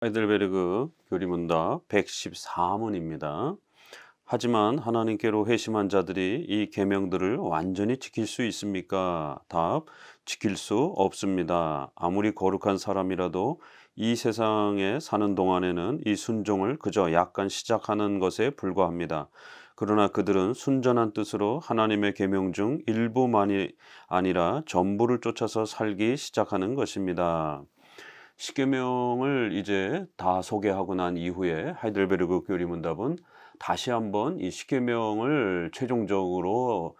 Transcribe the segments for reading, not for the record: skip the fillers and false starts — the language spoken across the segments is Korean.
하이델베르그 교리문답 114문입니다. 하지만 하나님께로 회심한 자들이 이 계명들을 완전히 지킬 수 있습니까? 답: 지킬 수 없습니다. 아무리 거룩한 사람이라도 이 세상에 사는 동안에는 이 순종을 그저 약간 시작하는 것에 불과합니다. 그러나 그들은 순전한 뜻으로 하나님의 계명 중 일부만이 아니라 전부를 쫓아서 살기 시작하는 것입니다. 십계명을 이제 다 소개하고 난 이후에 하이델베르그 교리문답은 다시 한번 이 십계명을 최종적으로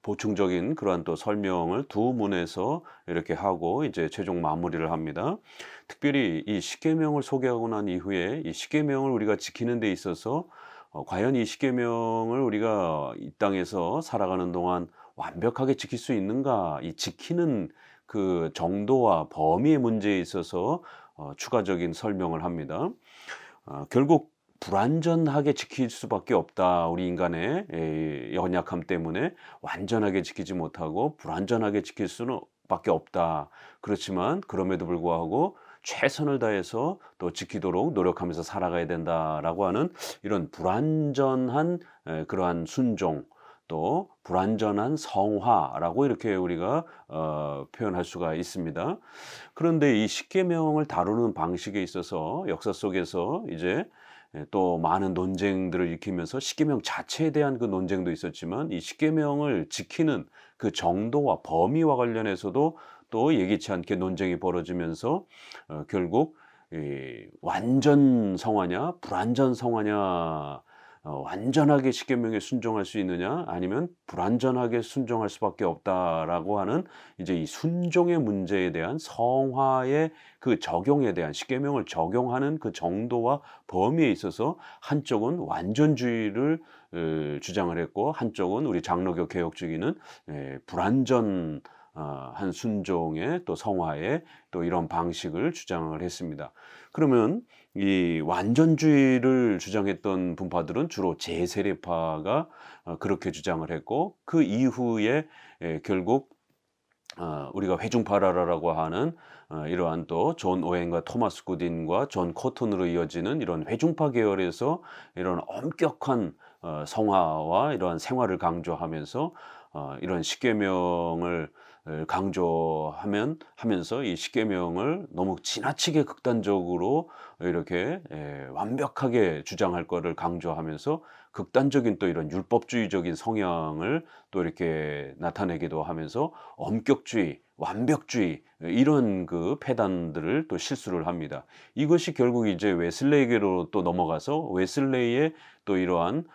보충적인 그러한 또 설명을 두 문에서 이렇게 하고 이제 최종 마무리를 합니다. 특별히 이 십계명을 소개하고 난 이후에 이 십계명을 우리가 지키는 데 있어서 과연 이 십계명을 우리가 이 땅에서 살아가는 동안 완벽하게 지킬 수 있는가? 이 지키는 그 정도와 범위의 문제에 있어서 추가적인 설명을 합니다. 결국 불완전하게 지킬 수밖에 없다. 우리 인간의 연약함 때문에 완전하게 지키지 못하고 불완전하게 지킬 수는 밖에 없다. 그렇지만 그럼에도 불구하고 최선을 다해서 또 지키도록 노력하면서 살아가야 된다라고 하는 이런 불완전한 그러한 순종, 또 불완전한 성화라고 이렇게 우리가 표현할 수가 있습니다. 그런데 이 십계명을 다루는 방식에 있어서 역사 속에서 이제 또 많은 논쟁들을 일으키면서 십계명 자체에 대한 그 논쟁도 있었지만 이 십계명을 지키는 그 정도와 범위와 관련해서도 또 예기치 않게 논쟁이 벌어지면서 결국 이 완전 성화냐 불완전 성화냐, 완전하게 십계명에 순종할 수 있느냐 아니면 불완전하게 순종할 수밖에 없다라고 하는 이제 이 순종의 문제에 대한 성화의 그 적용에 대한 십계명을 적용하는 그 정도와 범위에 있어서 한쪽은 완전주의를 주장을 했고 한쪽은 우리 장로교 개혁주의는 불완전 한 순종의 또 성화의 또 이런 방식을 주장을 했습니다. 그러면 이 완전주의를 주장했던 분파들은 주로 제세례파가 그렇게 주장을 했고 그 이후에 결국 우리가 회중파라라고 하는 이러한 또 존 오웬과 토마스 구딘과 존 코튼으로 이어지는 이런 회중파 계열에서 이런 엄격한 성화와 이러한 생활을 강조하면서 이런 십계명을 하면서 이 십계명을 너무 지나치게 극단적으로 이렇게 완벽하게 주장할 거를 강조하면서 극단적인 또 이런 율법주의적인 성향을 또 이렇게 나타내기도 하면서 엄격주의, 완벽주의 이런 그 패단들을 또 실수를 합니다. 이것이 결국 이제 웨슬레이계로 또 넘어가서 웨슬레이의 또 이러한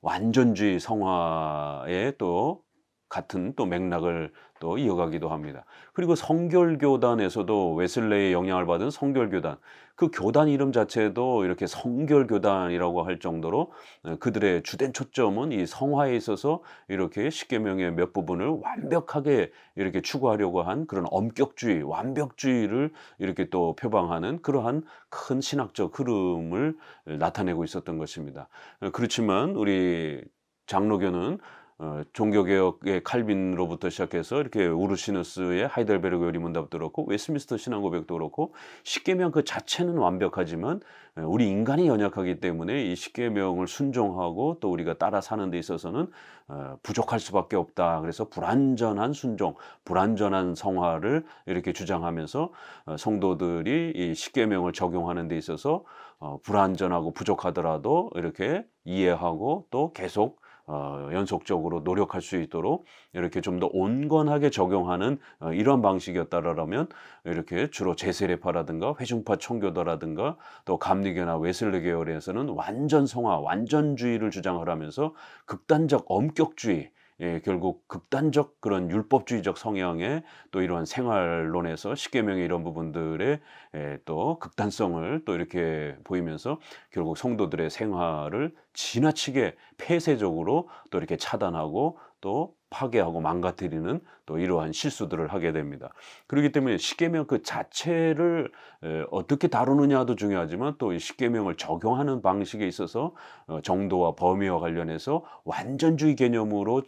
완전주의 성화의 또 같은 또 맥락을 또 이어가기도 합니다. 그리고 성결교단에서도 웨슬레이의 영향을 받은 성결교단, 그 교단 이름 자체도 이렇게 성결교단이라고 할 정도로 그들의 주된 초점은 이 성화에 있어서 이렇게 십계명의 몇 부분을 완벽하게 이렇게 추구하려고 한 그런 엄격주의, 완벽주의를 이렇게 또 표방하는 그러한 큰 신학적 흐름을 나타내고 있었던 것입니다. 그렇지만 우리 장로교는 종교개혁의 칼빈으로부터 시작해서 이렇게 우르시누스의 하이델베르그 요리문답도 그렇고 웨스트민스터 신앙고백도 그렇고 십계명 그 자체는 완벽하지만 우리 인간이 연약하기 때문에 이 십계명을 순종하고 또 우리가 따라 사는 데 있어서는 부족할 수밖에 없다. 그래서 불완전한 순종, 불완전한 성화를 이렇게 주장하면서 성도들이 이 십계명을 적용하는 데 있어서 불완전하고 부족하더라도 이렇게 이해하고 또 계속 연속적으로 노력할 수 있도록 이렇게 좀 더 온건하게 적용하는 이런 방식이었다라면 이렇게 주로 제세례파라든가 회중파 청교도라든가 또 감리교나 웨슬리 계열에서는 완전 성화, 완전주의를 주장을 하면서 극단적 엄격주의, 결국 극단적 그런 율법주의적 성향의 또 이러한 생활론에서 십계명의 이런 부분들의 또 극단성을 또 이렇게 보이면서 결국 성도들의 생활을 지나치게 폐쇄적으로 또 이렇게 차단하고 또 파괴하고 망가뜨리는 또 이러한 실수들을 하게 됩니다. 그렇기 때문에 십계명 그 자체를 어떻게 다루느냐도 중요하지만 또 이 십계명을 적용하는 방식에 있어서 정도와 범위와 관련해서 완전주의 개념으로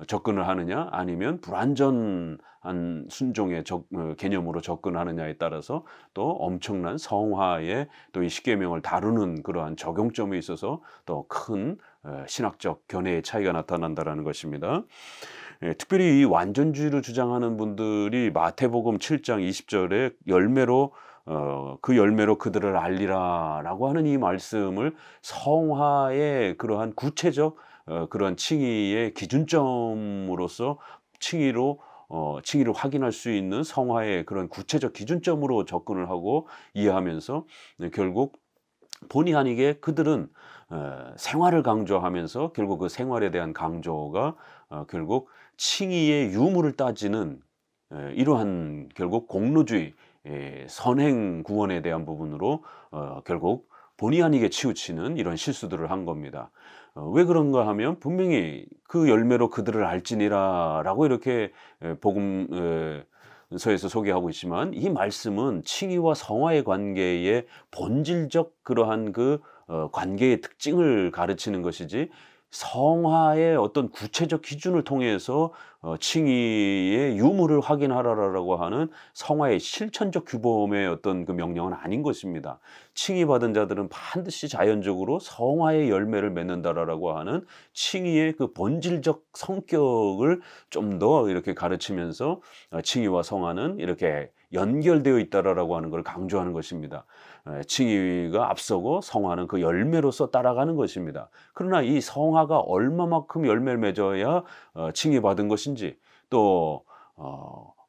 접근을 하느냐 아니면 불완전한 순종의 개념으로 접근하느냐에 따라서 또 엄청난 성화의 또 이 십계명을 다루는 그러한 적용점에 있어서 또 큰 신학적 견해의 차이가 나타난다라는 것입니다. 예, 특별히 이 완전주의를 주장하는 분들이 마태복음 7장 20절에 열매로 그 열매로 그들을 알리라라고 하는 이 말씀을 성화의 그러한 구체적 그러한 칭의의 기준점으로서 칭의를 확인할 수 있는 성화의 그런 구체적 기준점으로 접근을 하고 이해하면서 결국 본의 아니게 그들은 생활을 강조하면서 결국 그 생활에 대한 강조가 결국 칭의의 유무를 따지는 이러한 결국 공로주의 선행 구원에 대한 부분으로 결국 본의 아니게 치우치는 이런 실수들을 한 겁니다. 왜 그런가 하면 분명히 그 열매로 그들을 알지니라라고 이렇게 복음서에서 소개하고 있지만 이 말씀은 칭의와 성화의 관계의 본질적 그러한 그 관계의 특징을 가르치는 것이지 성화의 어떤 구체적 기준을 통해서 칭의의 유무를 확인하라라고 하는 성화의 실천적 규범의 어떤 그 명령은 아닌 것입니다. 칭의받은 자들은 반드시 자연적으로 성화의 열매를 맺는다라고 하는 칭의의 그 본질적 성격을 좀 더 이렇게 가르치면서 칭의와 성화는 이렇게 연결되어 있다라고 하는 걸 강조하는 것입니다. 칭의가 앞서고 성화는 그 열매로서 따라가는 것입니다. 그러나 이 성화가 얼마만큼 열매를 맺어야 칭의받은 것인지 또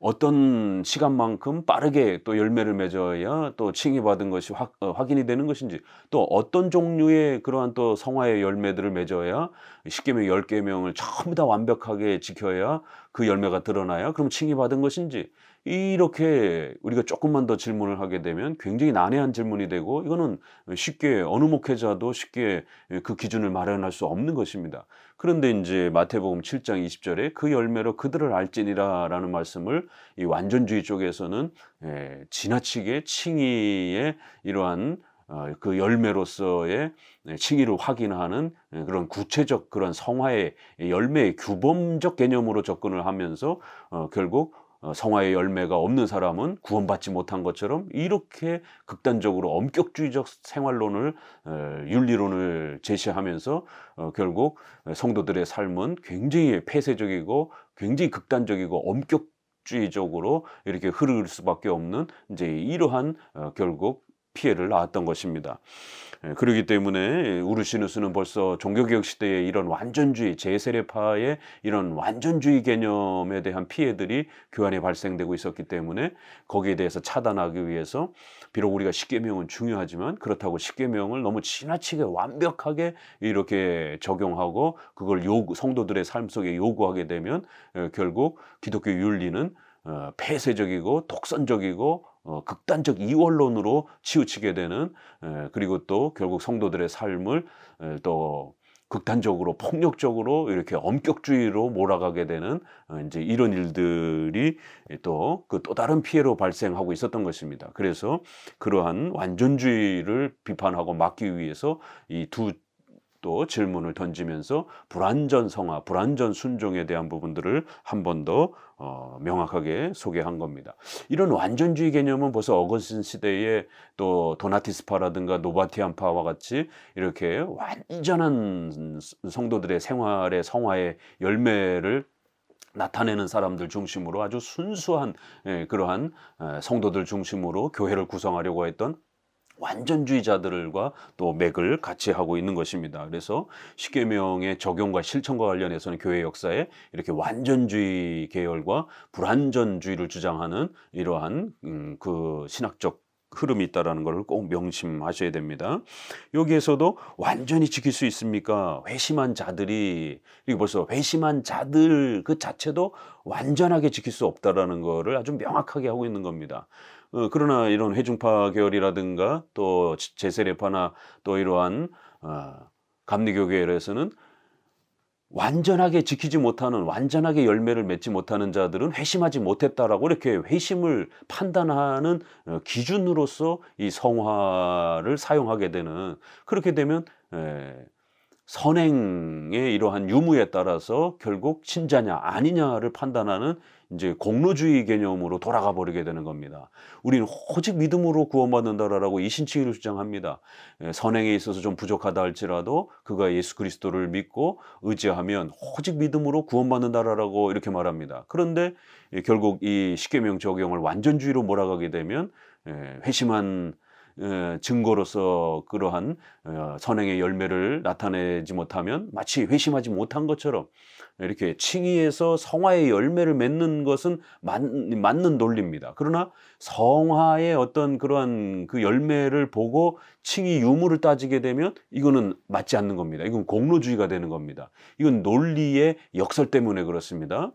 어떤 시간만큼 빠르게 또 열매를 맺어야 또 칭의받은 것이 확인이 되는 것인지 또 어떤 종류의 그러한 또 성화의 열매들을 맺어야 십계명 10계명을 전부 다 완벽하게 지켜야 그 열매가 드러나야 그럼 칭의받은 것인지 이렇게 우리가 조금만 더 질문을 하게 되면 굉장히 난해한 질문이 되고 이거는 쉽게 어느 목회자도 쉽게 그 기준을 마련할 수 없는 것입니다. 그런데 이제 마태복음 7장 20절에 그 열매로 그들을 알지니라라는 말씀을 이 완전주의 쪽에서는 지나치게 칭의의 이러한 그 열매로서의 칭의를 확인하는 그런 구체적 그런 성화의 열매의 규범적 개념으로 접근을 하면서 결국 성화의 열매가 없는 사람은 구원받지 못한 것처럼 이렇게 극단적으로 엄격주의적 생활론을 윤리론을 제시하면서 결국 성도들의 삶은 굉장히 폐쇄적이고 굉장히 극단적이고 엄격주의적으로 이렇게 흐를 수밖에 없는 이제 이러한 결국 피해를 낳았던 것입니다. 그렇기 때문에 우르시누스는 벌써 종교개혁 시대의 이런 완전주의, 제세례파의 이런 완전주의 개념에 대한 피해들이 교회 안에 발생되고 있었기 때문에 거기에 대해서 차단하기 위해서 비록 우리가 십계명은 중요하지만 그렇다고 십계명을 너무 지나치게 완벽하게 이렇게 적용하고 그걸 성도들의 삶 속에 요구하게 되면 결국 기독교 윤리는 폐쇄적이고 독선적이고 극단적 이원론으로 치우치게 되는 그리고 또 결국 성도들의 삶을 또 극단적으로 폭력적으로 이렇게 엄격주의로 몰아가게 되는 이제 이런 일들이 또 다른 피해로 발생하고 있었던 것입니다. 그래서 그러한 완전주의를 비판하고 막기 위해서 이 또 질문을 던지면서 불완전 성화, 불완전 순종에 대한 부분들을 한 번 더 명확하게 소개한 겁니다. 이런 완전주의 개념은 벌써 어거스틴 시대에 또 도나티스파라든가 노바티안파와 같이 이렇게 완전한 성도들의 생활의 성화의 열매를 나타내는 사람들 중심으로 아주 순수한 그러한 성도들 중심으로 교회를 구성하려고 했던 완전주의자들과 또 맥을 같이 하고 있는 것입니다. 그래서 십계명의 적용과 실천과 관련해서는 교회 역사에 이렇게 완전주의 계열과 불완전주의를 주장하는 이러한 그 신학적 흐름이 있다라는 것을 꼭 명심하셔야 됩니다. 여기에서도 완전히 지킬 수 있습니까? 회심한 자들이 그리고 벌써 회심한 자들 그 자체도 완전하게 지킬 수 없다라는 것을 아주 명확하게 하고 있는 겁니다. 그러나 이런 회중파 계열이라든가 또 제세례파나 또 이러한 감리교계에서는 완전하게 지키지 못하는 완전하게 열매를 맺지 못하는 자들은 회심하지 못했다라고 이렇게 회심을 판단하는 기준으로서 이 성화를 사용하게 되는 그렇게 되면 선행의 이러한 유무에 따라서 결국 신자냐 아니냐를 판단하는 이제 공로주의 개념으로 돌아가 버리게 되는 겁니다. 우리는 오직 믿음으로 구원받는다라고 이신칭의를 주장합니다. 선행에 있어서 좀 부족하다 할지라도 그가 예수 그리스도를 믿고 의지하면 오직 믿음으로 구원받는다라고 이렇게 말합니다. 그런데 결국 이 십계명 적용을 완전주의로 몰아가게 되면 회심한 증거로서 그러한 선행의 열매를 나타내지 못하면 마치 회심하지 못한 것처럼 이렇게 칭의에서 성화의 열매를 맺는 것은 맞는 논리입니다. 그러나 성화의 어떤 그러한 그 열매를 보고 칭의 유무를 따지게 되면 이거는 맞지 않는 겁니다. 이건 공로주의가 되는 겁니다. 이건 논리의 역설 때문에 그렇습니다.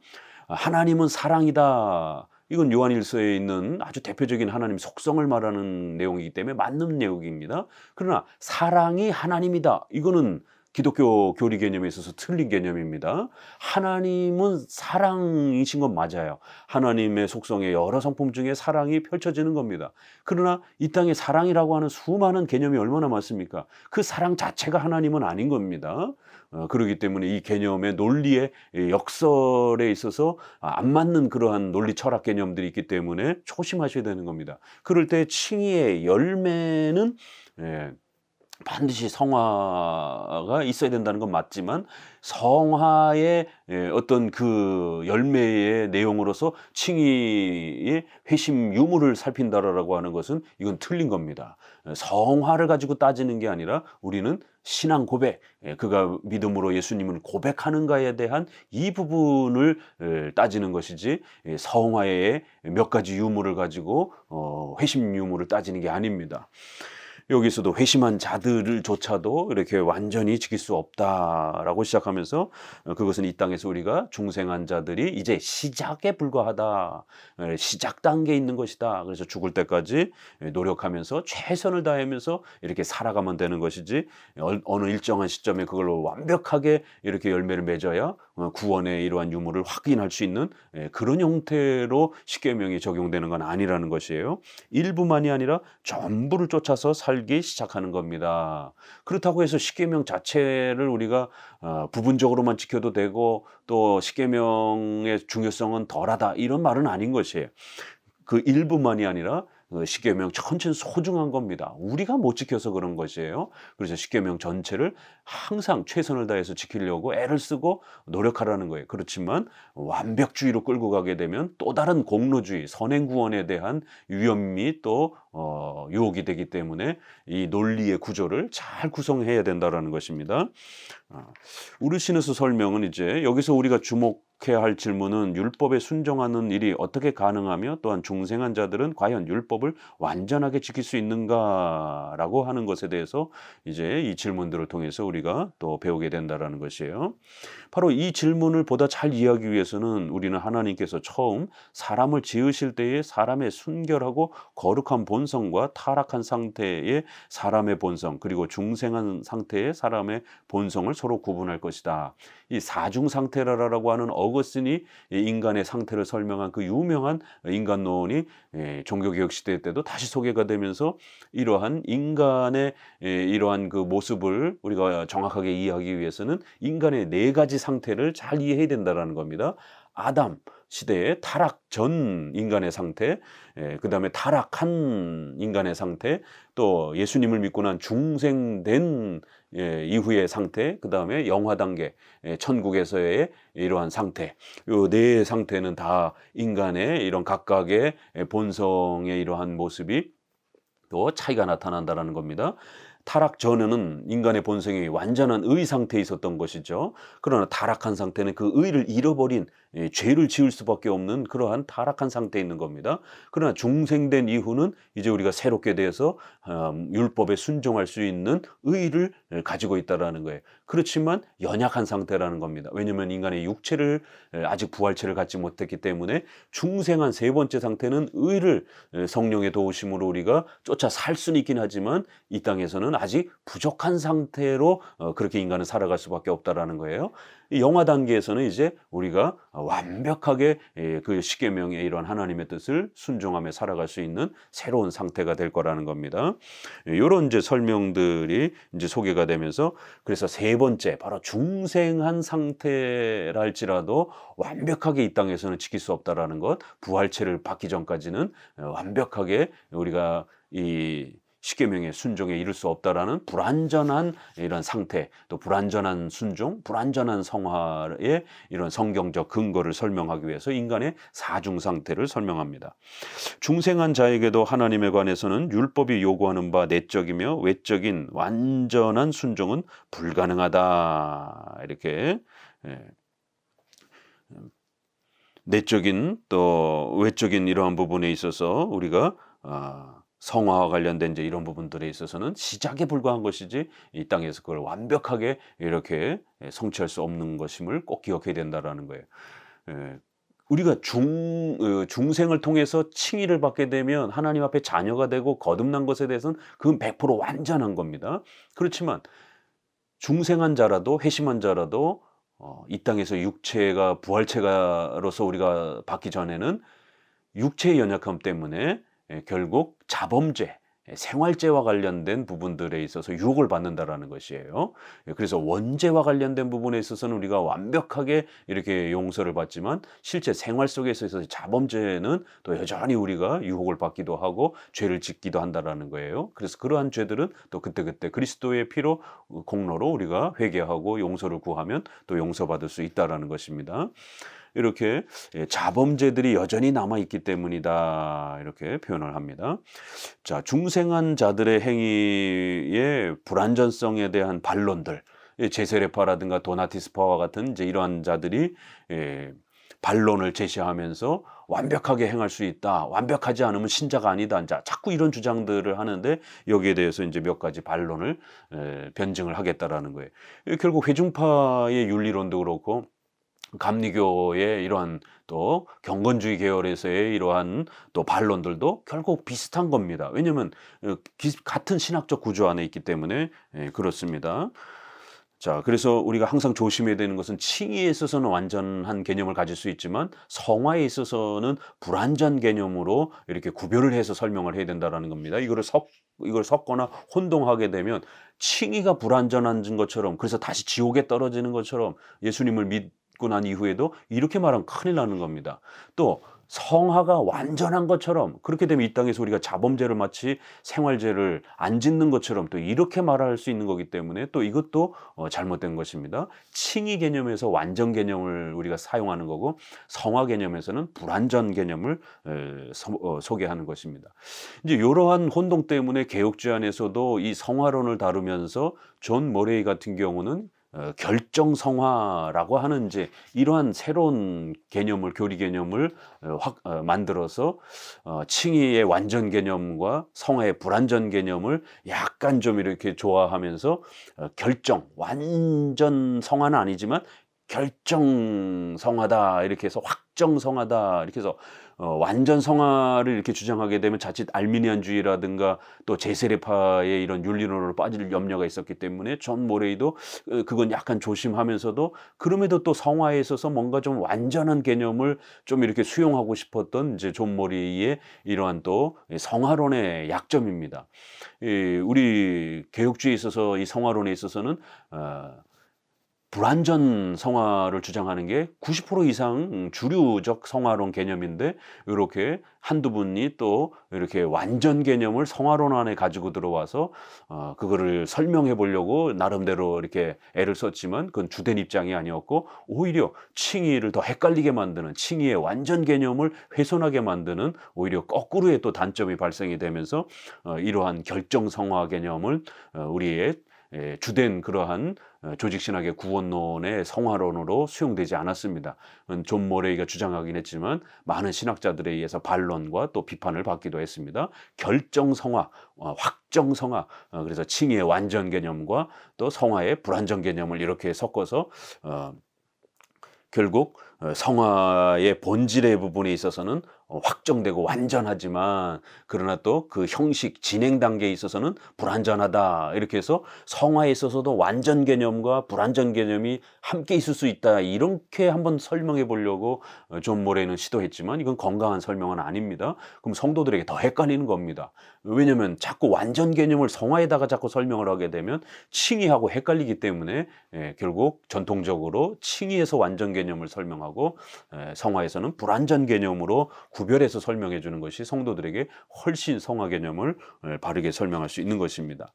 하나님은 사랑이다. 이건 요한일서에 있는 아주 대표적인 하나님 속성을 말하는 내용이기 때문에 맞는 내용입니다. 그러나 사랑이 하나님이다. 이거는 기독교 교리 개념에 있어서 틀린 개념입니다. 하나님은 사랑이신 건 맞아요. 하나님의 속성의 여러 성품 중에 사랑이 펼쳐지는 겁니다. 그러나 이 땅에 사랑이라고 하는 수많은 개념이 얼마나 많습니까? 그 사랑 자체가 하나님은 아닌 겁니다. 그렇기 때문에 이 개념의 논리의 역설에 있어서 안 맞는 그러한 논리 철학 개념들이 있기 때문에 조심하셔야 되는 겁니다. 그럴 때 칭의의 열매는 반드시 성화가 있어야 된다는 건 맞지만 성화의 어떤 그 열매의 내용으로서 칭의의 회심 유무를 살핀다라고 하는 것은 이건 틀린 겁니다. 성화를 가지고 따지는 게 아니라 우리는 신앙 고백, 그가 믿음으로 예수님을 고백하는가에 대한 이 부분을 따지는 것이지 성화의 몇 가지 유무를 가지고 회심 유무를 따지는 게 아닙니다. 여기서도 회심한 자들조차도 이렇게 완전히 지킬 수 없다라고 시작하면서 그것은 이 땅에서 우리가 중생한 자들이 이제 시작에 불과하다. 시작 단계에 있는 것이다. 그래서 죽을 때까지 노력하면서 최선을 다하면서 이렇게 살아가면 되는 것이지 어느 일정한 시점에 그걸로 완벽하게 이렇게 열매를 맺어야 구원의 이러한 유무를 확인할 수 있는 그런 형태로 십계명이 적용되는 건 아니라는 것이에요. 일부만이 아니라 전부를 쫓아서 살기 시작하는 겁니다. 그렇다고 해서 십계명 자체를 우리가 부분적으로만 지켜도 되고 또 십계명의 중요성은 덜하다 이런 말은 아닌 것이에요. 그 일부만이 아니라 십계명 전체는 소중한 겁니다. 우리가 못 지켜서 그런 것이에요. 그래서 십계명 전체를 항상 최선을 다해서 지키려고 애를 쓰고 노력하라는 거예요. 그렇지만 완벽주의로 끌고 가게 되면 또 다른 공로주의, 선행구원에 대한 위험이 또 유혹이 되기 때문에 이 논리의 구조를 잘 구성해야 된다는 것입니다. 우르시누스 설명은 이제 여기서 우리가 주목해야 할 질문은 율법에 순종하는 일이 어떻게 가능하며 또한 중생한 자들은 과연 율법을 완전하게 지킬 수 있는가라고 하는 것에 대해서 이제 이 질문들을 통해서 우리가 또 배우게 된다라는 것이에요. 바로 이 질문을 보다 잘 이해하기 위해서는 우리는 하나님께서 처음 사람을 지으실 때에 사람의 순결하고 거룩한 본성과 타락한 상태의 사람의 본성 그리고 중생한 상태의 사람의 본성을 서로 구분할 것이다. 이 사중 상태라고 하는 어거스틴이 인간의 상태를 설명한 그 유명한 인간론이 종교개혁 시대 때도 다시 소개가 되면서 이러한 인간의 이러한 그 모습을 우리가 정확하게 이해하기 위해서는 인간의 네 가지 상태를 잘 이해해야 된다는 겁니다. 아담 시대의 타락 전 인간의 상태, 그 다음에 타락한 인간의 상태, 또 예수님을 믿고 난 중생된 이후의 상태, 그 다음에 영화 단계, 천국에서의 이러한 상태, 이 네 상태는 다 인간의 이런 각각의 본성의 이러한 모습이 또 차이가 나타난다는 겁니다. 타락 전에는 인간의 본성이 완전한 의 상태에 있었던 것이죠. 그러나 타락한 상태는 그 의를 잃어버린 죄를 지을 수밖에 없는 그러한 타락한 상태에 있는 겁니다. 그러나 중생된 이후는 이제 우리가 새롭게 돼서 율법에 순종할 수 있는 의를 가지고 있다는 거예요. 그렇지만 연약한 상태라는 겁니다. 왜냐하면 인간의 육체를 아직 부활체를 갖지 못했기 때문에 중생한 세 번째 상태는 의를 성령의 도우심으로 우리가 쫓아 살 수는 있긴 하지만 이 땅에서는 성화는 아직 부족한 상태로 그렇게 인간은 살아갈 수밖에 없다라는 거예요. 이 영화 단계에서는 이제 우리가 완벽하게 그 십계명의 이런 하나님의 뜻을 순종하며 살아갈 수 있는 새로운 상태가 될 거라는 겁니다. 요런 이제 설명들이 이제 소개가 되면서 그래서 세 번째 바로 중생한 상태라 할지라도 완벽하게 이 땅에서는 지킬 수 없다라는 것, 부활체를 받기 전까지는 완벽하게 우리가 이 십계명의 순종에 이를 수 없다라는 불완전한 이런 상태, 또 불완전한 순종, 불완전한 성화의 이런 성경적 근거를 설명하기 위해서 인간의 사중 상태를 설명합니다. 중생한 자에게도 하나님에 관해서는 율법이 요구하는 바 내적이며 외적인 완전한 순종은 불가능하다. 이렇게 내적인 또 외적인 이러한 부분에 있어서 우리가 성화와 관련된 이제 이런 부분들에 있어서는 시작에 불과한 것이지 이 땅에서 그걸 완벽하게 이렇게 성취할 수 없는 것임을 꼭 기억해야 된다라는 거예요. 우리가 중생을 통해서 칭의를 받게 되면 하나님 앞에 자녀가 되고 거듭난 것에 대해서는 그건 100% 완전한 겁니다. 그렇지만 중생한 자라도 회심한 자라도 이 땅에서 육체가 부활체가로서 우리가 받기 전에는 육체의 연약함 때문에 결국 자범죄, 생활죄와 관련된 부분들에 있어서 유혹을 받는다라는 것이에요. 그래서 원죄와 관련된 부분에 있어서는 우리가 완벽하게 이렇게 용서를 받지만 실제 생활 속에서 자범죄는 또 여전히 우리가 유혹을 받기도 하고 죄를 짓기도 한다라는 거예요. 그래서 그러한 죄들은 또 그때그때 그리스도의 피로 공로로 우리가 회개하고 용서를 구하면 또 용서받을 수 있다라는 것입니다. 이렇게 자범죄들이 여전히 남아있기 때문이다 이렇게 표현을 합니다. 자, 중생한 자들의 행위의 불완전성에 대한 반론들, 제세례파라든가 도나티스파와 같은 이제 이러한 자들이 반론을 제시하면서 완벽하게 행할 수 있다. 완벽하지 않으면 신자가 아니다. 자, 자꾸 이런 주장들을 하는데 여기에 대해서 이제 몇 가지 반론을 변증을 하겠다라는 거예요. 결국 회중파의 윤리론도 그렇고 감리교의 이러한 또 경건주의 계열에서의 이러한 또 반론들도 결국 비슷한 겁니다. 왜냐하면 같은 신학적 구조 안에 있기 때문에 그렇습니다. 자, 그래서 우리가 항상 조심해야 되는 것은 칭의에 있어서는 완전한 개념을 가질 수 있지만 성화에 있어서는 불완전 개념으로 이렇게 구별을 해서 설명을 해야 된다는 겁니다. 이걸 섞거나 혼동하게 되면 칭의가 불완전한 것처럼 그래서 다시 지옥에 떨어지는 것처럼 예수님을 믿고 난 이후에도 이렇게 말하면 큰일 나는 겁니다. 또 성화가 완전한 것처럼 그렇게 되면 이 땅에서 우리가 자범죄를 마치 생활죄를 안 짓는 것처럼 또 이렇게 말할 수 있는 거기 때문에 또 이것도 잘못된 것입니다. 칭의 개념에서 완전 개념을 우리가 사용하는 거고 성화 개념에서는 불완전 개념을 소개하는 것입니다. 이제 이러한 혼동 때문에 개혁주의 안에서도 이 성화론을 다루면서 존 머레이 같은 경우는 결정성화라고 하는 이제 이러한 새로운 개념을 교리 개념을 만들어서 칭의의 완전 개념과 성화의 불완전 개념을 약간 좀 이렇게 조화하면서 결정 완전 성화는 아니지만 결정 성화다 이렇게 해서 확정 성화다 이렇게 해서 완전 성화를 이렇게 주장하게 되면 자칫 알미니안주의라든가 또 제세례파의 이런 윤리론으로 빠질 염려가 있었기 때문에 존 모레이도 그건 약간 조심하면서도 그럼에도 또 성화에 있어서 뭔가 좀 완전한 개념을 좀 이렇게 수용하고 싶었던 이제 존 모레이의 이러한 또 성화론의 약점입니다. 우리 개혁주의에 있어서 이 성화론에 있어서는 불완전 성화를 주장하는 게 90% 이상 주류적 성화론 개념인데 이렇게 한두 분이 또 이렇게 완전 개념을 성화론 안에 가지고 들어와서 그거를 설명해 보려고 나름대로 이렇게 애를 썼지만 그건 주된 입장이 아니었고 오히려 칭의를 더 헷갈리게 만드는 칭의의 완전 개념을 훼손하게 만드는 오히려 거꾸로의 또 단점이 발생이 되면서 이러한 결정 성화 개념을 우리의 주된 그러한 조직신학의 구원론의 성화론으로 수용되지 않았습니다. 존 모레이가 주장하긴 했지만 많은 신학자들에 의해서 반론과 또 비판을 받기도 했습니다. 결정성화, 확정성화, 그래서 칭의의 완전 개념과 또 성화의 불완전 개념을 이렇게 섞어서 결국 성화의 본질의 부분에 있어서는 확정되고 완전하지만 그러나 또 그 형식 진행 단계에 있어서는 불완전하다. 이렇게 해서 성화에 있어서도 완전 개념과 불완전 개념이 함께 있을 수 있다. 이렇게 한번 설명해 보려고 존 모레는 시도했지만 이건 건강한 설명은 아닙니다. 그럼 성도들에게 더 헷갈리는 겁니다. 왜냐면 자꾸 완전 개념을 성화에다가 자꾸 설명을 하게 되면 칭의하고 헷갈리기 때문에 결국 전통적으로 칭의에서 완전 개념을 설명하고 성화에서는 불완전 개념으로 구별해서 설명해 주는 것이 성도들에게 훨씬 성화 개념을 바르게 설명할 수 있는 것입니다.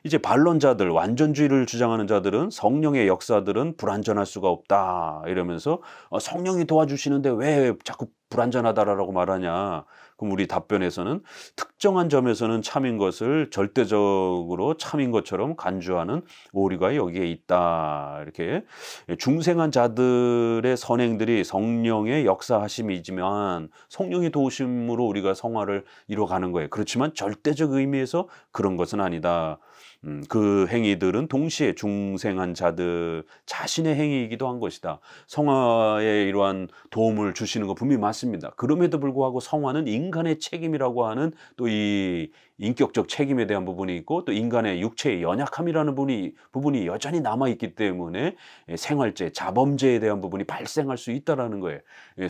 이제 반론자들, 완전주의를 주장하는 자들은 성령의 역사들은 불완전할 수가 없다 이러면서 성령이 도와주시는데 왜 자꾸 불완전하다라고 말하냐. 그럼 우리 답변에서는 특정한 점에서는 참인 것을 절대적으로 참인 것처럼 간주하는 오류가 여기에 있다. 이렇게 중생한 자들의 선행들이 성령의 역사하심이지만 성령의 도우심으로 우리가 성화를 이루어가는 거예요. 그렇지만 절대적 의미에서 그런 것은 아니다. 그 행위들은 동시에 중생한 자들 자신의 행위이기도 한 것이다. 성화에 이러한 도움을 주시는 거 분명히 맞습니다. 그럼에도 불구하고 성화는 인간의 책임이라고 하는 또 이 인격적 책임에 대한 부분이 있고 또 인간의 육체의 연약함이라는 부분이 여전히 남아있기 때문에 생활죄, 자범죄에 대한 부분이 발생할 수 있다는 거예요.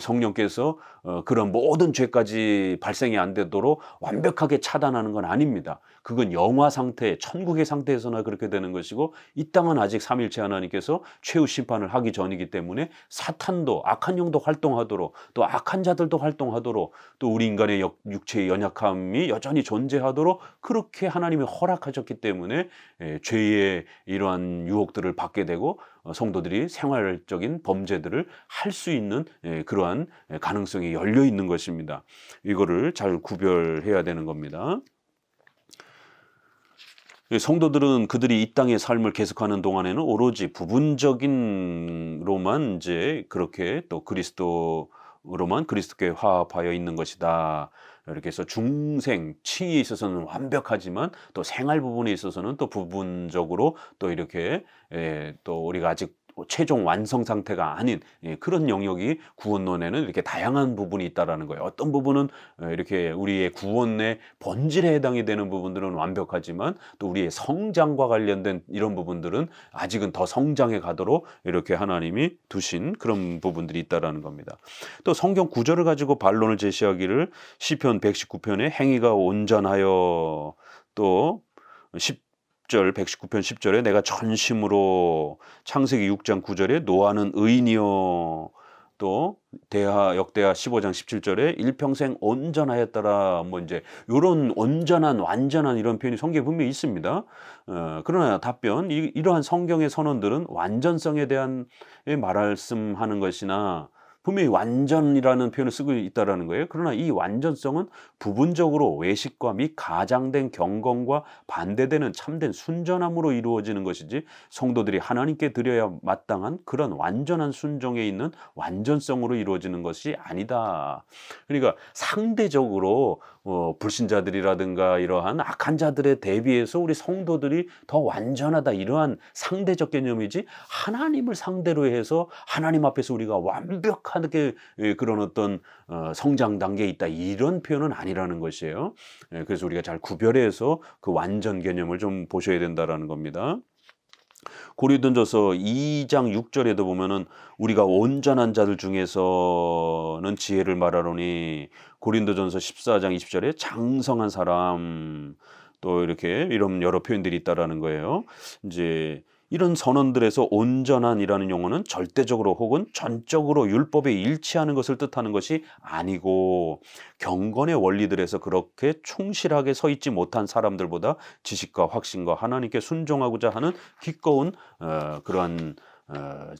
성령께서 그런 모든 죄까지 발생이 안 되도록 완벽하게 차단하는 건 아닙니다. 그건 영화 상태, 천국의 상태에서나 그렇게 되는 것이고 이 땅은 아직 삼일체 하나님께서 최후 심판을 하기 전이기 때문에 사탄도 악한 영도 활동하도록 또 악한 자들도 활동하도록 또 우리 인간의 육체의 연약함이 여전히 존재하도록 그렇게 하나님이 허락하셨기 때문에 죄의 이러한 유혹들을 받게 되고 성도들이 생활적인 범죄들을 할 수 있는 그러한 가능성이 열려 있는 것입니다. 이거를 잘 구별해야 되는 겁니다. 성도들은 그들이 이 땅의 삶을 계속하는 동안에는 오로지 부분적인로만 이제 그렇게 또 그리스도로만 그리스도께 화합하여 있는 것이다. 이렇게 해서 중생, 칭의에 있어서는 완벽하지만 또 생활 부분에 있어서는 또 부분적으로 또 이렇게 또 우리가 아직 최종 완성 상태가 아닌 그런 영역이 구원론에는 이렇게 다양한 부분이 있다라는 거예요. 어떤 부분은 이렇게 우리의 구원의 본질에 해당이 되는 부분들은 완벽하지만 또 우리의 성장과 관련된 이런 부분들은 아직은 더 성장해 가도록 이렇게 하나님이 두신 그런 부분들이 있다라는 겁니다. 또 성경 구절을 가지고 반론을 제시하기를 시편 119편에 행위가 온전하여 또 119편 10절에 내가 전심으로 창세기 6장 9절에 노아는 의인이요 또 역대하 15장 17절에 일평생 온전하였더라. 뭐 이제 요런 온전한 완전한 이런 표현이 성경에 분명히 있습니다. 그러나 답변 이러한 성경의 선언들은 완전성에 대한 말씀하는 것이나 분명히 완전이라는 표현을 쓰고 있다는 거예요. 그러나 이 완전성은 부분적으로 외식과 및 가장된 경건과 반대되는 참된 순전함으로 이루어지는 것이지 성도들이 하나님께 드려야 마땅한 그런 완전한 순종에 있는 완전성으로 이루어지는 것이 아니다. 그러니까 상대적으로 불신자들이라든가 이러한 악한 자들에 대비해서 우리 성도들이 더 완전하다 이러한 상대적 개념이지 하나님을 상대로 해서 하나님 앞에서 우리가 완벽하게 그런 어떤 성장 단계에 있다 이런 표현은 아니라는 것이에요. 그래서 우리가 잘 구별해서 그 완전 개념을 좀 보셔야 된다라는 겁니다. 고린도전서 2장 6절에도 보면은 우리가 온전한 자들 중에서는 지혜를 말하노니 고린도전서 14장 20절에 장성한 사람 또 이렇게 이런 여러 표현들이 있다라는 거예요. 이제 이런 선언들에서 온전한이라는 용어는 절대적으로 혹은 전적으로 율법에 일치하는 것을 뜻하는 것이 아니고 경건의 원리들에서 그렇게 충실하게 서 있지 못한 사람들보다 지식과 확신과 하나님께 순종하고자 하는 기꺼운 그러한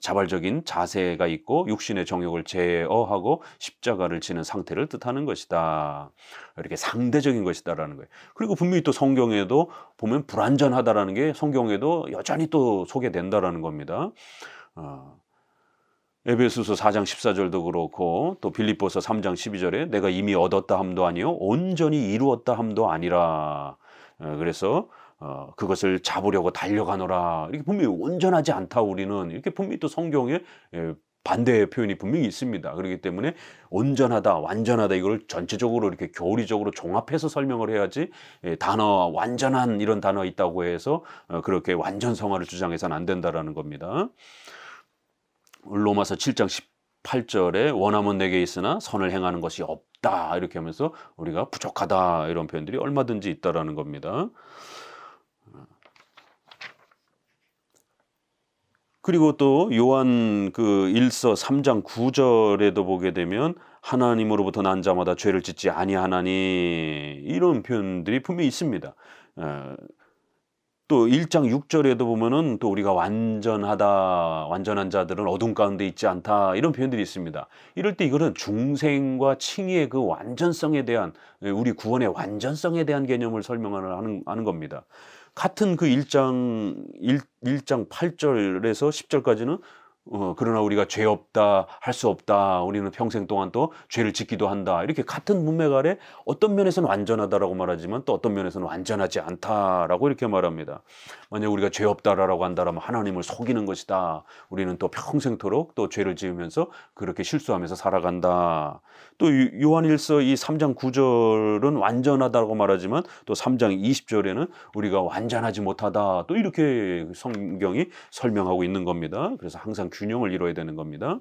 자발적인 자세가 있고 육신의 정욕을 제어하고 십자가를 지는 상태를 뜻하는 것이다. 이렇게 상대적인 것이다라는 거예요. 그리고 분명히 또 성경에도 보면 불완전하다라는 게 성경에도 여전히 또 소개된다라는 겁니다. 에베소서 4장 14절도 그렇고 또 빌립보서 3장 12절에 내가 이미 얻었다 함도 아니요 온전히 이루었다 함도 아니라 그래서 그것을 잡으려고 달려가노라. 이렇게 분명히 온전하지 않다 우리는 이렇게 분명히 또 성경에 반대의 표현이 분명히 있습니다. 그렇기 때문에 온전하다, 완전하다 이걸 전체적으로 이렇게 교리적으로 종합해서 설명을 해야지 단어 완전한 이런 단어 있다고 해서 그렇게 완전성화를 주장해서는 안 된다라는 겁니다. 로마서 7장 18절에 원함은 내게 있으나 선을 행하는 것이 없다 이렇게 하면서 우리가 부족하다 이런 표현들이 얼마든지 있다라는 겁니다. 그리고 또 요한 그 1서 3장 9절에도 보게 되면 하나님으로부터 난 자마다 죄를 짓지 아니하나니 이런 표현들이 분명히 있습니다. 또 1장 6절에도 보면은 또 우리가 완전한 자들은 어둠 가운데 있지 않다 이런 표현들이 있습니다. 이럴 때 이거는 중생과 칭의의 그 완전성에 대한 우리 구원의 완전성에 대한 개념을 설명하는 겁니다. 같은 그 1장 8절에서 10절까지는 그러나 우리가 죄 없다, 할 수 없다, 우리는 평생 동안 또 죄를 짓기도 한다. 이렇게 같은 문맥 아래 어떤 면에서는 완전하다라고 말하지만 또 어떤 면에서는 완전하지 않다라고 이렇게 말합니다. 만약 우리가 죄 없다라고 한다라면 하나님을 속이는 것이다. 우리는 또 평생토록 또 죄를 지으면서 그렇게 실수하면서 살아간다. 또 요한일서 이 3장 9절은 완전하다고 말하지만 또 3장 20절에는 우리가 완전하지 못하다. 또 이렇게 성경이 설명하고 있는 겁니다. 그래서 항상 균형을 이뤄야 되는 겁니다.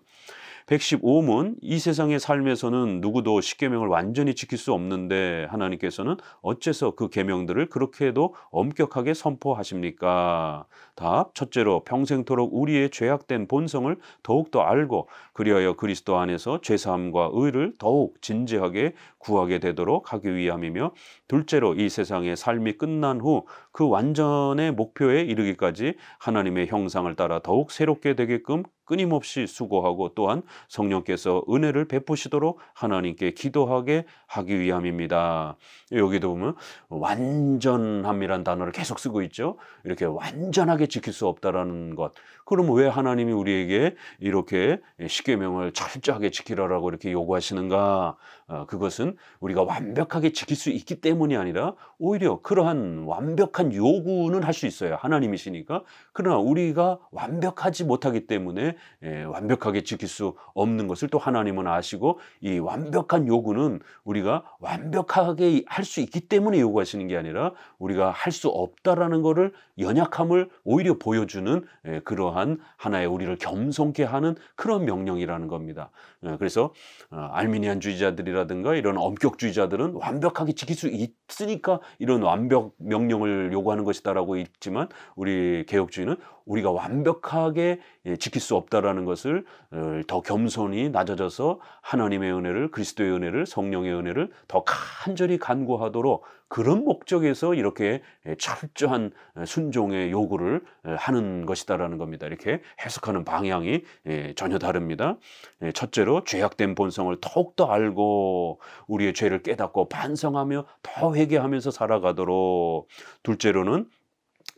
115문 이 세상의 삶에서는 누구도 십계명을 완전히 지킬 수 없는데 하나님께서는 어째서 그 계명들을 그렇게도 엄격하게 선포하십니까? 답 첫째로 평생토록 우리의 죄악된 본성을 더욱더 알고 그리하여 그리스도 안에서 죄사함과 의를 더욱 진지하게 구하게 되도록 하기 위함이며 둘째로 이 세상의 삶이 끝난 후 그 완전의 목표에 이르기까지 하나님의 형상을 따라 더욱 새롭게 되게끔 끊임없이 수고하고 또한 성령께서 은혜를 베푸시도록 하나님께 기도하게 하기 위함입니다. 여기도 보면 완전함이란 단어를 계속 쓰고 있죠. 이렇게 완전하게 지킬 수 없다라는 것. 그러면 왜 하나님이 우리에게 이렇게 십계명을 철저하게 지키라라고 이렇게 요구하시는가? 그것은 우리가 완벽하게 지킬 수 있기 때문이 아니라 오히려 그러한 완벽한 요구는 할 수 있어요. 하나님이시니까. 그러나 우리가 완벽하지 못하기 때문에 완벽하게 지킬 수 없는 것을 또 하나님은 아시고 이 완벽한 요구는 우리가 완벽하게 할 수 있기 때문에 요구하시는 게 아니라 우리가 할 수 없다라는 것을 연약함을 오히려 보여주는 그러한 하나의 우리를 겸손케 하는 그런 명령이라는 겁니다. 그래서 알미니안주의자들이라든가 이런 엄격주의자들은 완벽하게 지킬 수 있으니까 이런 완벽 명령을 요구하는 것이다라고 있지만 우리 개혁주의는 우리가 완벽하게 지킬 수 없다라는 것을 더 겸손히 낮아져서 하나님의 은혜를 그리스도의 은혜를 성령의 은혜를 더 간절히 간구하도록 그런 목적에서 이렇게 철저한 순종의 요구를 하는 것이다라는 겁니다. 이렇게 해석하는 방향이 전혀 다릅니다. 첫째로 죄악된 본성을 더욱더 알고 우리의 죄를 깨닫고 반성하며 더 회개하면서 살아가도록 둘째로는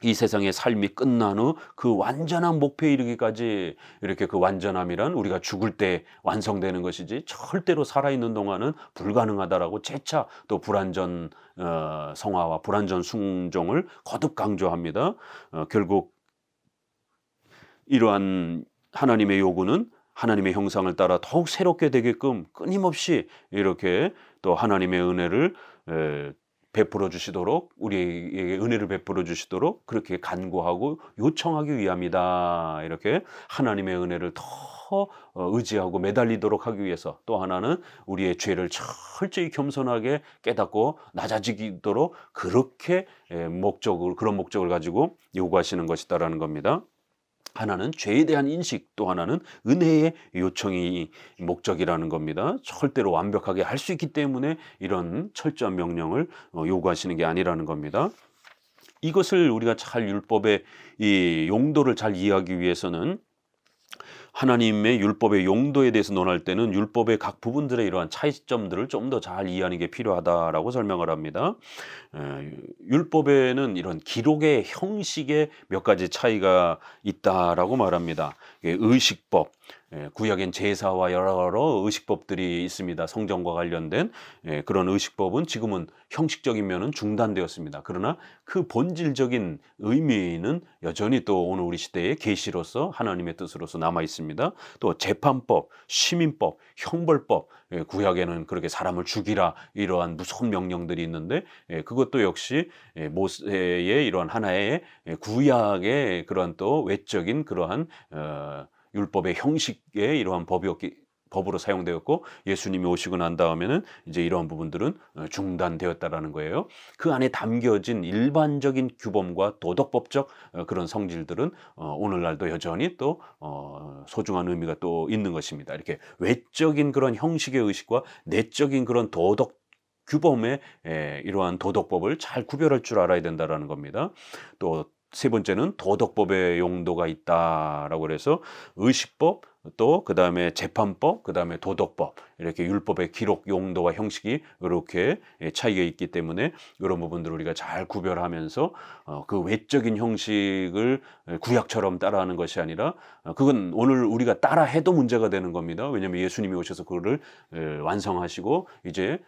이 세상의 삶이 끝난 후 그 완전한 목표에 이르기까지 이렇게 그 완전함이란 우리가 죽을 때 완성되는 것이지 절대로 살아있는 동안은 불가능하다라고 재차 또 불완전 성화와 불완전 순종을 거듭 강조합니다. 결국 이러한 하나님의 요구는 하나님의 형상을 따라 더욱 새롭게 되게끔 끊임없이 이렇게 또 하나님의 은혜를 베풀어 주시도록 우리에게 은혜를 베풀어 주시도록 그렇게 간구하고 요청하기 위함이다. 이렇게 하나님의 은혜를 더 의지하고 매달리도록 하기 위해서 또 하나는 우리의 죄를 철저히 겸손하게 깨닫고 낮아지도록 그렇게 그런 목적을 가지고 요구하시는 것이다라는 겁니다. 하나는 죄에 대한 인식, 또 하나는 은혜의 요청이 목적이라는 겁니다. 절대로 완벽하게 할 수 있기 때문에 이런 철저한 명령을 요구하시는 게 아니라는 겁니다. 이것을 우리가 잘 율법의 이 용도를 잘 이해하기 위해서는 하나님의 율법의 용도에 대해서 논할 때는 율법의 각 부분들의 이러한 차이점들을 좀 더 잘 이해하는 게 필요하다라고 설명을 합니다. 율법에는 이런 기록의 형식에 몇 가지 차이가 있다라고 말합니다. 의식법, 구약엔 제사와 여러 의식법들이 있습니다. 성전과 관련된 그런 의식법은 지금은 형식적인 면은 중단되었습니다. 그러나 그 본질적인 의미는 여전히 또 오늘 우리 시대의 계시로서 하나님의 뜻으로서 남아 있습니다. 것입니다. 또 재판법, 시민법, 형벌법, 구약에는 그렇게 사람을 죽이라 이러한 무서운 명령들이 있는데 그것도 역시 모세의 이러한 하나의 구약의 그러한 또 외적인 그러한 율법의 형식의 이러한 법으로 사용되었고 예수님이 오시고 난 다음에는 이제 이러한 부분들은 중단되었다라는 거예요. 그 안에 담겨진 일반적인 규범과 도덕법적 그런 성질들은 오늘날도 여전히 또 소중한 의미가 또 있는 것입니다. 이렇게 외적인 그런 형식의 의식과 내적인 그런 도덕 규범의 이러한 도덕법을 잘 구별할 줄 알아야 된다라는 겁니다. 또 세 번째는 도덕법의 용도가 있다라고 그래서 의식법, 또 그다음에 재판법, 그다음에 도덕법 이렇게 율법의 기록 용도와 형식이 이렇게 차이가 있기 때문에 이런 부분들을 우리가 잘 구별하면서 그 외적인 형식을 구약처럼 따라하는 것이 아니라 그건 오늘 우리가 따라해도 문제가 되는 겁니다. 왜냐하면 예수님이 오셔서 그거를 완성하시고 이제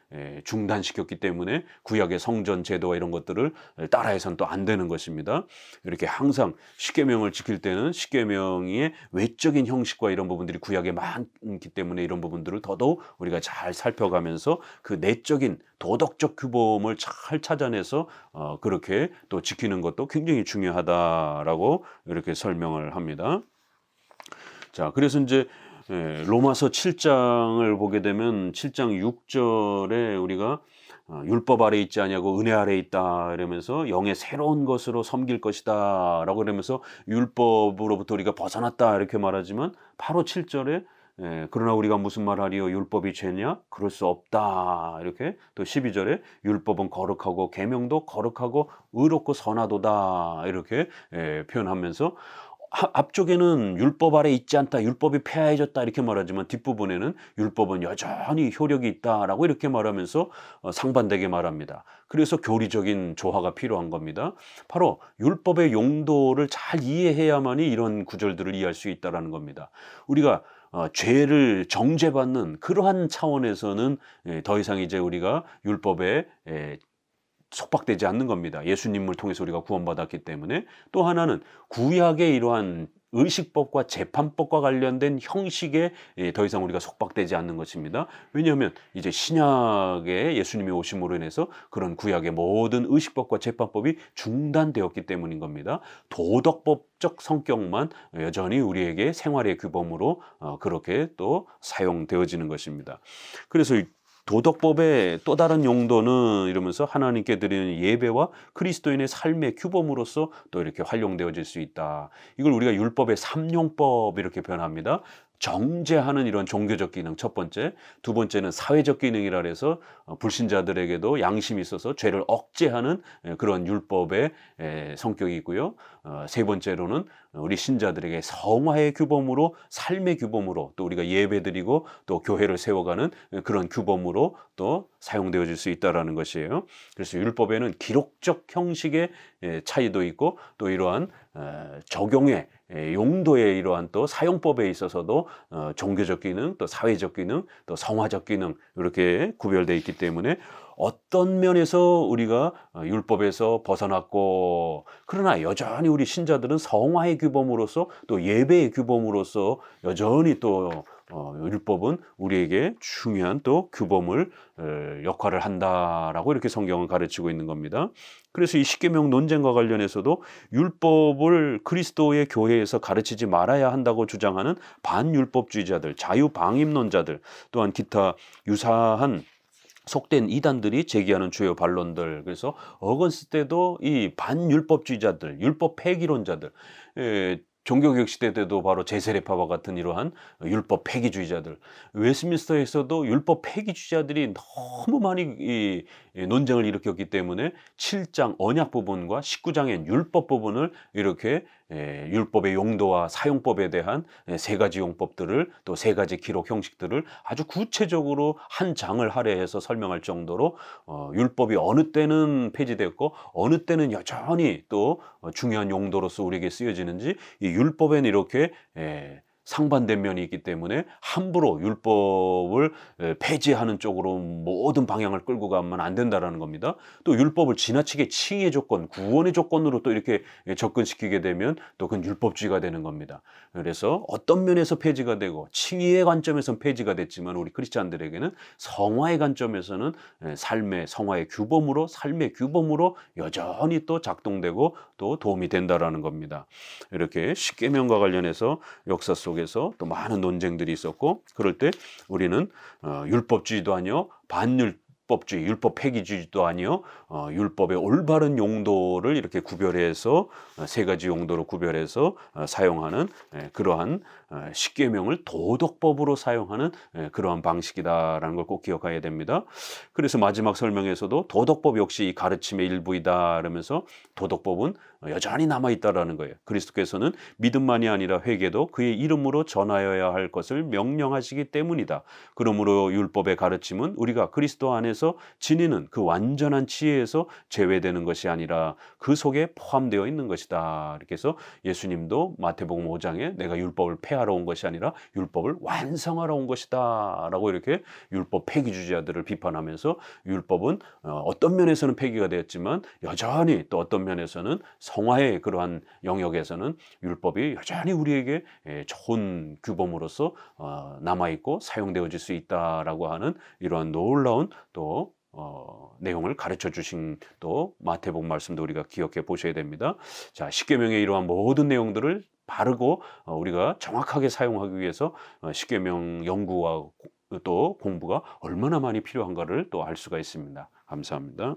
중단시켰기 때문에 구약의 성전 제도와 이런 것들을 따라해서는 또 안 되는 것입니다. 이렇게 항상 십계명을 지킬 때는 십계명의 외적인 형식과 이런 부분들이 구약에 많기 때문에 이런 부분들을 더더욱 우리가 잘 살펴가면서 그 내적인 도덕적 규범을 잘 찾아내서 그렇게 또 지키는 것도 굉장히 중요하다라고 이렇게 설명을 합니다. 자, 그래서 이제 로마서 7장을 보게 되면 7장 6절에 우리가 율법 아래 있지 아니하고 은혜 아래 있다 이러면서 영의 새로운 것으로 섬길 것이다 라고 그러면서 율법으로부터 우리가 벗어났다 이렇게 말하지만 바로 7절에 그러나 우리가 무슨 말하리요 율법이 죄냐? 그럴 수 없다 이렇게 또 12절에 율법은 거룩하고 계명도 거룩하고 의롭고 선하도다 이렇게 표현하면서 앞쪽에는 율법 아래 있지 않다, 율법이 폐하해졌다 이렇게 말하지만 뒷부분에는 율법은 여전히 효력이 있다라고 이렇게 말하면서 상반되게 말합니다. 그래서 교리적인 조화가 필요한 겁니다. 바로 율법의 용도를 잘 이해해야만이 이런 구절들을 이해할 수 있다는 겁니다. 우리가 죄를 정죄받는 그러한 차원에서는 더 이상 이제 우리가 율법에 속박되지 않는 겁니다. 예수님을 통해서 우리가 구원받았기 때문에. 또 하나는 구약의 이러한 의식법과 재판법과 관련된 형식에 더 이상 우리가 속박되지 않는 것입니다. 왜냐하면 이제 신약에 예수님이 오심으로 인해서 그런 구약의 모든 의식법과 재판법이 중단되었기 때문인 겁니다. 도덕법적 성격만 여전히 우리에게 생활의 규범으로 그렇게 또 사용되어지는 것입니다. 그래서 도덕법의 또 다른 용도는 이러면서 하나님께 드리는 예배와 그리스도인의 삶의 규범으로서 또 이렇게 활용되어질 수 있다. 이걸 우리가 율법의 삼용법 이렇게 표현합니다. 정죄하는 이런 종교적 기능 첫 번째, 두 번째는 사회적 기능이라 해서 불신자들에게도 양심이 있어서 죄를 억제하는 그런 율법의 성격이 있고요. 세 번째로는 우리 신자들에게 성화의 규범으로 삶의 규범으로 또 우리가 예배드리고 또 교회를 세워가는 그런 규범으로 또 사용되어질 수 있다라는 것이에요. 그래서 율법에는 기록적 형식의 차이도 있고 또 이러한 적용의 용도의 이러한 또 사용법에 있어서도 종교적 기능, 또 사회적 기능, 또 성화적 기능 이렇게 구별되어 있기 때문에 어떤 면에서 우리가 율법에서 벗어났고 그러나 여전히 우리 신자들은 성화의 규범으로서 또 예배의 규범으로서 여전히 또 율법은 우리에게 중요한 또 규범을 역할을 한다라고 이렇게 성경은 가르치고 있는 겁니다. 그래서 이 십계명 논쟁과 관련해서도 율법을 그리스도의 교회에서 가르치지 말아야 한다고 주장하는 반율법주의자들, 자유방임론자들 또한 기타 유사한 속된 이단들이 제기하는 주요 반론들 그래서 어거스트 때도 이 반율법주의자들, 율법 폐기론자들 종교개혁 시대 때도 바로 제세례파와 같은 이러한 율법 폐기주의자들 웨스민스터에서도 율법 폐기주의자들이 너무 많이 이 논쟁을 일으켰기 때문에 7장 언약 부분과 19장의 율법 부분을 이렇게 율법의 용도와 사용법에 대한 세 가지 용법들을 또 세 가지 기록 형식들을 아주 구체적으로 한 장을 할애해서 설명할 정도로 율법이 어느 때는 폐지되었고 어느 때는 여전히 또 중요한 용도로서 우리에게 쓰여지는지 이 율법에는 이렇게 상반된 면이 있기 때문에 함부로 율법을 폐지하는 쪽으로 모든 방향을 끌고 가면 안 된다라는 겁니다. 또 율법을 지나치게 칭의의 조건, 구원의 조건으로 또 이렇게 접근시키게 되면 또 그건 율법주의가 되는 겁니다. 그래서 어떤 면에서 폐지가 되고 칭의의 관점에서는 폐지가 됐지만 우리 크리스찬들에게는 성화의 관점에서는 삶의 성화의 규범으로 삶의 규범으로 여전히 또 작동되고 또 도움이 된다라는 겁니다. 이렇게 십계명과 관련해서 역사 속에서 또 많은 논쟁들이 있었고 그럴 때 우리는 율법주의도 아니요 반율법주의, 율법 폐기주의도 아니요 율법의 올바른 용도를 이렇게 구별해서 세 가지 용도로 구별해서 사용하는 그러한 십계명을 도덕법으로 사용하는 그러한 방식이다라는 걸 꼭 기억해야 됩니다. 그래서 마지막 설명에서도 도덕법 역시 이 가르침의 일부이다 그러면서 도덕법은 여전히 남아있다라는 거예요. 그리스도께서는 믿음만이 아니라 회개도 그의 이름으로 전하여야 할 것을 명령하시기 때문이다. 그러므로 율법의 가르침은 우리가 그리스도 안에서 지니는 그 완전한 지혜에서 제외되는 것이 아니라 그 속에 포함되어 있는 것이다. 이렇게 해서 예수님도 마태복음 5장에 내가 율법을 폐하러 온 것이 아니라 율법을 완성하러 온 것이다 라고 이렇게 율법 폐기주의자들을 비판하면서 율법은 어떤 면에서는 폐기가 되었지만 여전히 또 어떤 면에서는 성화의 그러한 영역에서는 율법이 여전히 우리에게 좋은 규범으로서 남아있고 사용되어질 수 있다라고 하는 이러한 놀라운 또 내용을 가르쳐 주신 또 마태복음 말씀도 우리가 기억해 보셔야 됩니다. 자, 십계명의 이러한 모든 내용들을 바르고 우리가 정확하게 사용하기 위해서 십계명 연구와 또 공부가 얼마나 많이 필요한가를 또 알 수가 있습니다. 감사합니다.